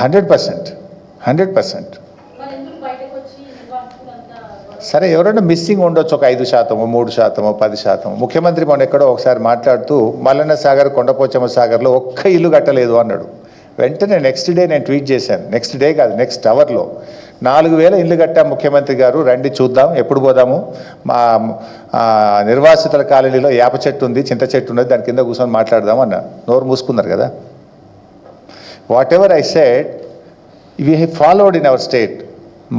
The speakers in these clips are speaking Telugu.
100%. సరే, ఎవరైనా మిస్సింగ్ ఉండొచ్చు, ఒక 5%, 3%, 10%. ముఖ్యమంత్రి మొన్న ఎక్కడో ఒకసారి మాట్లాడుతూ మల్లన్న సాగర్, కొండపోచమ్మ సాగర్లో ఒక్క ఇల్లు కట్టలేదు అన్నాడు. వెంటనే నెక్స్ట్ డే నేను ట్వీట్ చేశాను. నెక్స్ట్ డే కాదు, నెక్స్ట్ అవర్లో 4000 ఇల్లు కట్టాం ముఖ్యమంత్రి గారు, రండి చూద్దాం, ఎప్పుడు పోదాము. మా నిర్వాసితుల కాలనీలో యాప చెట్టు ఉంది, చింత చెట్టు ఉన్నది, దాని కింద కూర్చొని మాట్లాడదాం అన్న. నోరు మూసుకున్నారు కదా. What ever I said, we have followed in our state.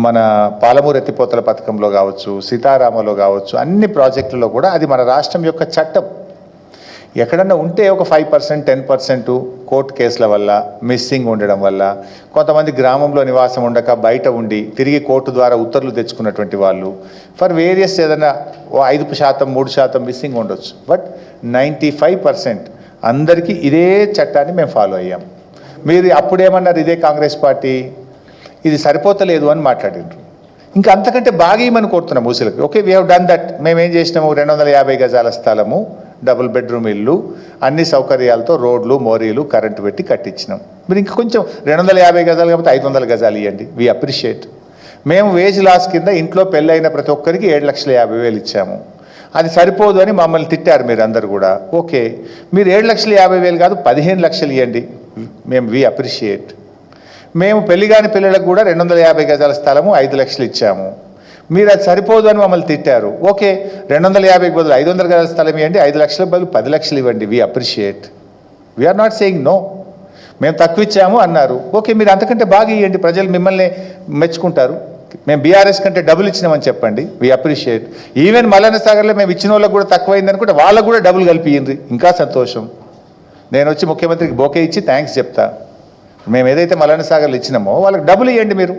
మన పాలమూరు ఎత్తిపోతల పథకంలో కావచ్చు, సీతారామలో కావచ్చు, అన్ని ప్రాజెక్టులలో కూడా అది మన రాష్ట్రం యొక్క చట్టం. ఎక్కడన్నా ఉంటే ఒక 5%, 10% కోర్టు కేసుల వల్ల, మిస్సింగ్ ఉండడం వల్ల, కొంతమంది గ్రామంలో నివాసం ఉండక బయట ఉండి తిరిగి కోర్టు ద్వారా ఉత్తర్వులు తెచ్చుకున్నటువంటి వాళ్ళు, ఫర్ వేరియస్ ఏదైనా 5%, 3% మిస్సింగ్ ఉండొచ్చు. బట్ 95% అందరికీ ఇదే చట్టాన్ని మేము ఫాలో అయ్యాం. మీరు అప్పుడేమన్నారు, ఇదే కాంగ్రెస్ పార్టీ ఇది సరిపోతలేదు అని మాట్లాడినారు. ఇంకా అంతకంటే బాగా ఇవ్వమని కోరుతున్నాం మూసీలకు. Okay, we have done that. మేమేం చేసినాము, 250 గజాల స్థలము, డబుల్ బెడ్రూమ్ ఇల్లు, అన్ని సౌకర్యాలతో రోడ్లు, మోరీలు, కరెంటు పెట్టి కట్టించినాం. మీరు ఇంకా కొంచెం 250 గజాలు కాబట్టి 500 గజాలు ఇవ్వండి, వీ అప్రిషియేట్. మేము వేజ్ లాస్ కింద ఇంట్లో పెళ్ళైన ప్రతి ఒక్కరికి 7,50,000 ఇచ్చాము. అది సరిపోదు అని మమ్మల్ని తిట్టారు మీరు అందరు కూడా. ఓకే, మీరు 7,50,000 కాదు 15 లక్షలు ఇవ్వండి, మేము వీ అప్రిషియేట్. మేము పెళ్లిగాని పిల్లలకు కూడా 250 గజాల స్థలము 5 లక్షలు ఇచ్చాము. మీరు అది సరిపోదు అని మమ్మల్ని తిట్టారు. ఓకే, 250 బదులు 500 గజాల స్థలం ఇవ్వండి, 5 లక్షల బదులు 10 లక్షలు ఇవ్వండి, we appreciate. We are not saying no. మేము తక్కువ ఇచ్చాము అన్నారు. ఓకే, మీరు అంతకంటే బాగా ఇవ్వండి, ప్రజలు మిమ్మల్ని మెచ్చుకుంటారు. మేము బీఆర్ఎస్ కంటే డబుల్ ఇచ్చినామని చెప్పండి, వీ అప్రిషియేట్. ఈవెన్ మల్లన్న సాగర్లో మేము ఇచ్చిన వాళ్ళకి కూడా తక్కువైంది అనుకుంటే వాళ్ళకు కూడా డబుల్ కలిపి ఇవ్వండి, ఇంకా సంతోషం. నేను వచ్చి ముఖ్యమంత్రికి బోకే ఇచ్చి థ్యాంక్స్ చెప్తా. మేము ఏదైతే మల్లన్న సాగర్లు ఇచ్చినామో వాళ్ళకి డబుల్ ఇవ్వండి. మీరు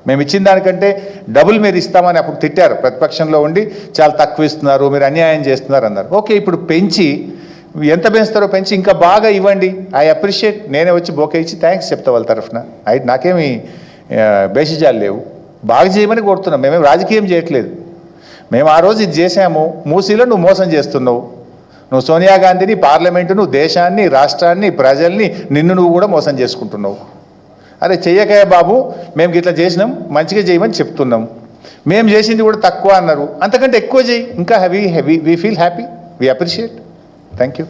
మేము ఇచ్చిన దానికంటే డబుల్ మీరు ఇస్తామని అప్పుడు తిట్టారు, ప్రతిపక్షంలో ఉండి చాలా తక్కువ ఇస్తున్నారు, మీరు అన్యాయం చేస్తున్నారు అన్నారు. ఓకే, ఇప్పుడు పెంచి ఎంత పెంచుతారో పెంచి ఇంకా బాగా ఇవ్వండి, ఐ అప్రిషియేట్. నేనే వచ్చి బోకే ఇచ్చి థ్యాంక్స్ చెప్తా వాళ్ళ తరఫున. నాకేమి బేసిజాలు లేవు, బాగా చేయమని కోరుతున్నాం. మేమేం రాజకీయం చేయట్లేదు. మేము ఆ రోజు ఇది చేసాము, మూసీలో నువ్వు మోసం చేస్తున్నావు, నువ్వు సోనియా గాంధీని, పార్లమెంటును, దేశాన్ని, రాష్ట్రాన్ని, ప్రజల్ని, నిన్ను నువ్వు కూడా మోసం చేసుకుంటున్నావు. అరే చెయ్యకయ్య బాబు, మేము ఇట్లా చేసినాం, మంచిగా చేయమని చెప్తున్నాం. మేము చేసింది కూడా తక్కువ అన్నారు, అంతకంటే ఎక్కువ చేయి, ఇంకా we feel happy, we appreciate. Thank you.